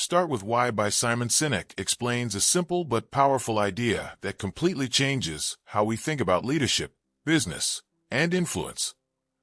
Start with Why by Simon Sinek explains a simple but powerful idea that completely changes how we think about leadership, business, and influence.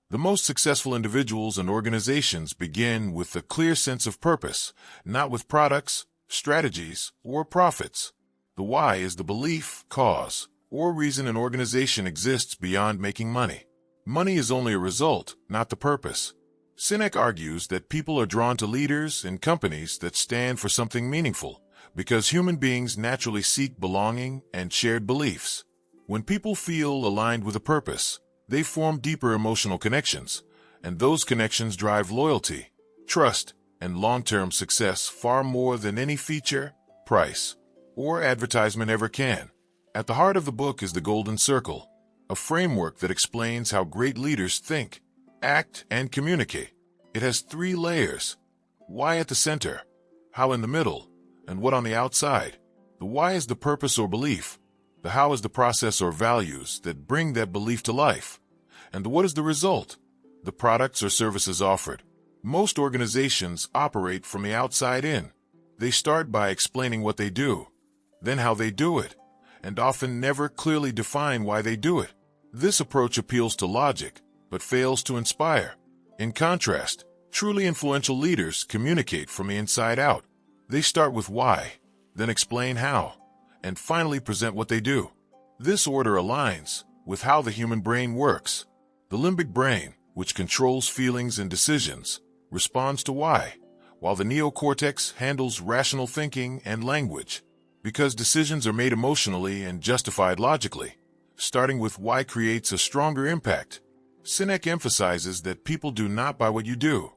The most successful individuals and organizations begin with a clear sense of purpose, not with products, strategies, or profits. The why is the belief, cause, or reason an organization exists beyond making money. Money is only a result, not the purpose. Sinek argues that people are drawn to leaders and companies that stand for something meaningful, because human beings naturally seek belonging and shared beliefs. When people feel aligned with a purpose, they form deeper emotional connections, and those connections drive loyalty, trust, and long-term success far more than any feature, price, or advertisement ever can. At the heart of the book is the Golden Circle, a framework that explains how great leaders think, act, and communicate. It has 3 layers: why at the center, how in the middle, and what on the outside. The why is the purpose or belief. The how is the process or values that bring that belief to life. And the what is the result, the products or services offered. Most organizations operate from the outside in. They start by explaining what they do, then how they do it, and often never clearly define why they do it. This approach appeals to logic, but fails to inspire. In contrast, truly influential leaders communicate from the inside out. They start with why, then explain how, and finally present what they do. This order aligns with how the human brain works. The limbic brain, which controls feelings and decisions, responds to why, while the neocortex handles rational thinking and language. Because decisions are made emotionally and justified logically, starting with why creates a stronger impact. Sinek emphasizes that people do not buy what you do,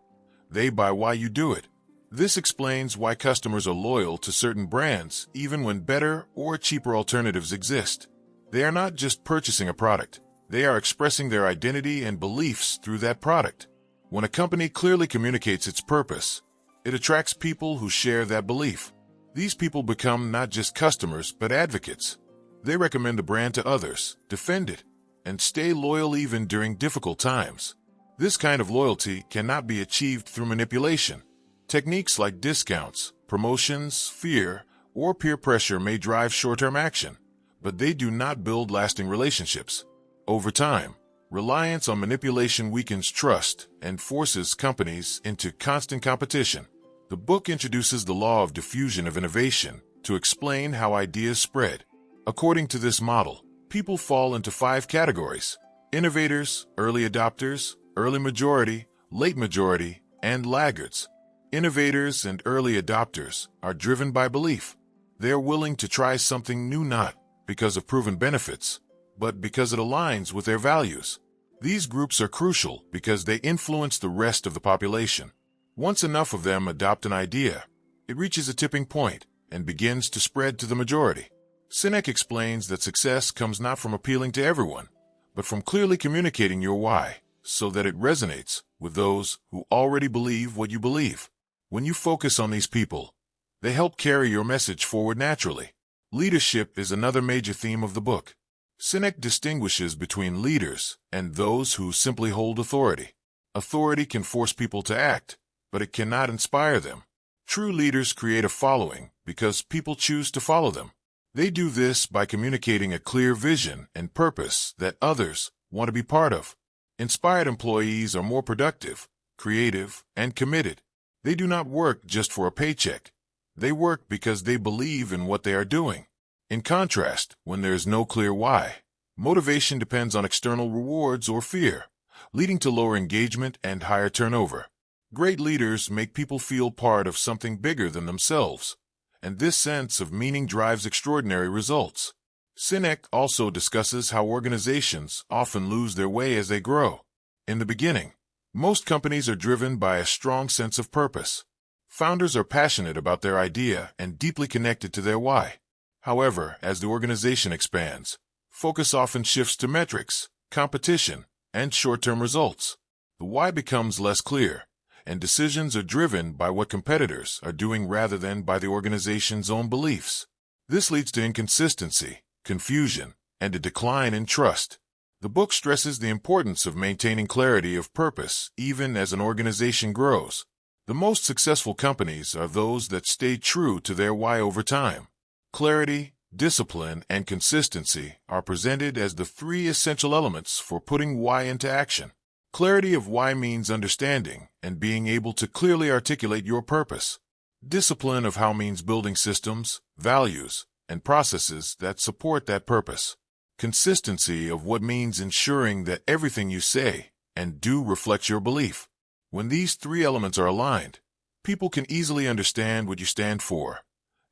they buy why you do it. This explains why customers are loyal to certain brands even when better or cheaper alternatives exist. They are not just purchasing a product, they are expressing their identity and beliefs through that product. When a company clearly communicates its purpose, it attracts people who share that belief. These people become not just customers but advocates. They recommend the brand to others, defend it, and stay loyal even during difficult times. This kind of loyalty cannot be achieved through manipulation. Techniques like discounts, promotions, fear, or peer pressure may drive short-term action, but they do not build lasting relationships. Over time, reliance on manipulation weakens trust and forces companies into constant competition. The book introduces the law of diffusion of innovation to explain how ideas spread. According to this model, people fall into 5 categories: innovators, early adopters, early majority, late majority, and laggards. Innovators and early adopters are driven by belief. They are willing to try something new not because of proven benefits, but because it aligns with their values. These groups are crucial because they influence the rest of the population. Once enough of them adopt an idea, it reaches a tipping point and begins to spread to the majority. Sinek explains that success comes not from appealing to everyone, but from clearly communicating your why, so that it resonates with those who already believe what you believe. When you focus on these people, they help carry your message forward naturally. Leadership is another major theme of the book. Sinek distinguishes between leaders and those who simply hold authority. Authority can force people to act, but it cannot inspire them. True leaders create a following because people choose to follow them. They do this by communicating a clear vision and purpose that others want to be part of. Inspired employees are more productive, creative, and committed. They do not work just for a paycheck. They work because they believe in what they are doing. In contrast, when there is no clear why, motivation depends on external rewards or fear, leading to lower engagement and higher turnover. Great leaders make people feel part of something bigger than themselves, and this sense of meaning drives extraordinary results. Sinek also discusses how organizations often lose their way as they grow. In the beginning, most companies are driven by a strong sense of purpose. Founders are passionate about their idea and deeply connected to their why. However, as the organization expands, focus often shifts to metrics, competition, and short-term results. The why becomes less clear, and decisions are driven by what competitors are doing rather than by the organization's own beliefs. This leads to inconsistency, confusion, and a decline in trust. The book stresses the importance of maintaining clarity of purpose even as an organization grows. The most successful companies are those that stay true to their why over time. Clarity, discipline, and consistency are presented as the three essential elements for putting why into action. Clarity of why means understanding and being able to clearly articulate your purpose. Discipline of how means building systems, values, and processes that support that purpose. Consistency of what means ensuring that everything you say and do reflects your belief. When these three elements are aligned, people can easily understand what you stand for,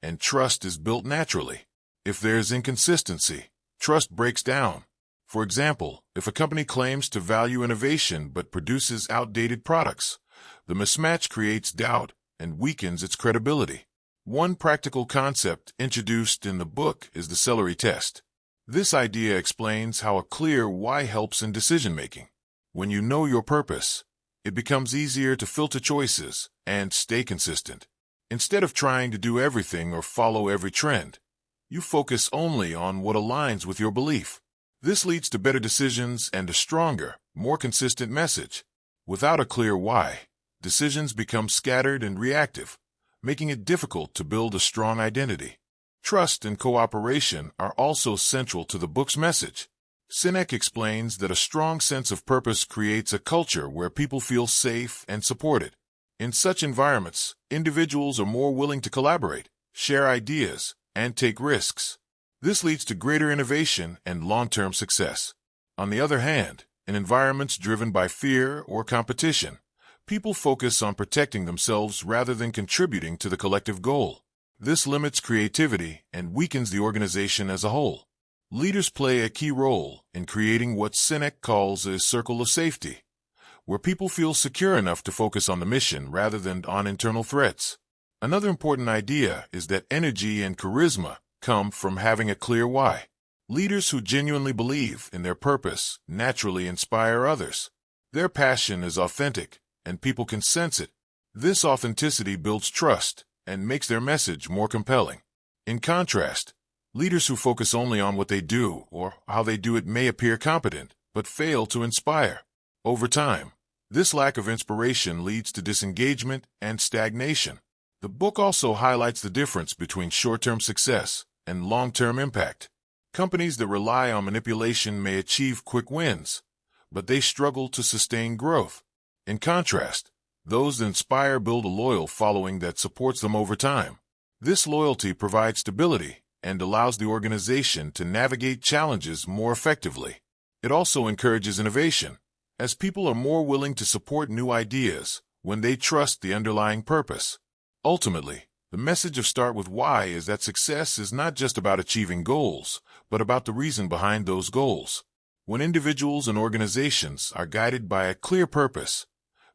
and trust is built naturally. If there's inconsistency, trust breaks down. For example, if a company claims to value innovation but produces outdated products, the mismatch creates doubt and weakens its credibility. One practical concept introduced in the book is the celery test. This idea explains how a clear why helps in decision-making. When you know your purpose, it becomes easier to filter choices and stay consistent. Instead of trying to do everything or follow every trend, you focus only on what aligns with your belief. This leads to better decisions and a stronger, more consistent message. Without a clear why, decisions become scattered and reactive, making it difficult to build a strong identity. Trust and cooperation are also central to the book's message. Sinek explains that a strong sense of purpose creates a culture where people feel safe and supported. In such environments, individuals are more willing to collaborate, share ideas, and take risks. This leads to greater innovation and long-term success. On the other hand, in environments driven by fear or competition, people focus on protecting themselves rather than contributing to the collective goal. This limits creativity and weakens the organization as a whole. Leaders play a key role in creating what Sinek calls a circle of safety, where people feel secure enough to focus on the mission rather than on internal threats. Another important idea is that energy and charisma come from having a clear why. Leaders who genuinely believe in their purpose naturally inspire others. Their passion is authentic, and people can sense it. This authenticity builds trust and makes their message more compelling. In contrast, leaders who focus only on what they do or how they do it may appear competent, but fail to inspire. Over time, this lack of inspiration leads to disengagement and stagnation. The book also highlights the difference between short-term success and long-term impact. Companies that rely on manipulation may achieve quick wins, but they struggle to sustain growth. In contrast, those that inspire build a loyal following that supports them over time. This loyalty provides stability and allows the organization to navigate challenges more effectively. It also encourages innovation, as people are more willing to support new ideas when they trust the underlying purpose. Ultimately, the message of Start With Why is that success is not just about achieving goals, but about the reason behind those goals. When individuals and organizations are guided by a clear purpose,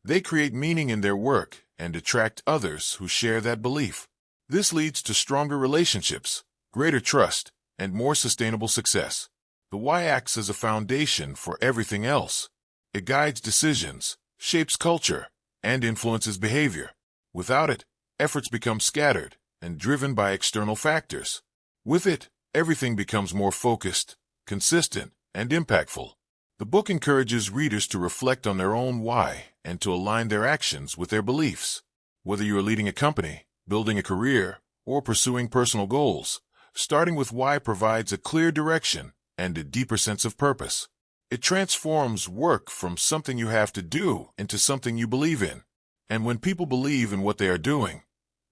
they create meaning in their work and attract others who share that belief. This leads to stronger relationships, greater trust, and more sustainable success. The why acts as a foundation for everything else. It guides decisions, shapes culture, and influences behavior. Without it, efforts become scattered and driven by external factors. With it, everything becomes more focused, consistent, and impactful. The book encourages readers to reflect on their own why and to align their actions with their beliefs. Whether you are leading a company, building a career, or pursuing personal goals, starting with why provides a clear direction and a deeper sense of purpose. It transforms work from something you have to do into something you believe in. And when people believe in what they are doing,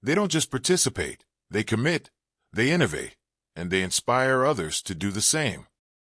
they don't just participate, they commit, they innovate, and they inspire others to do the same.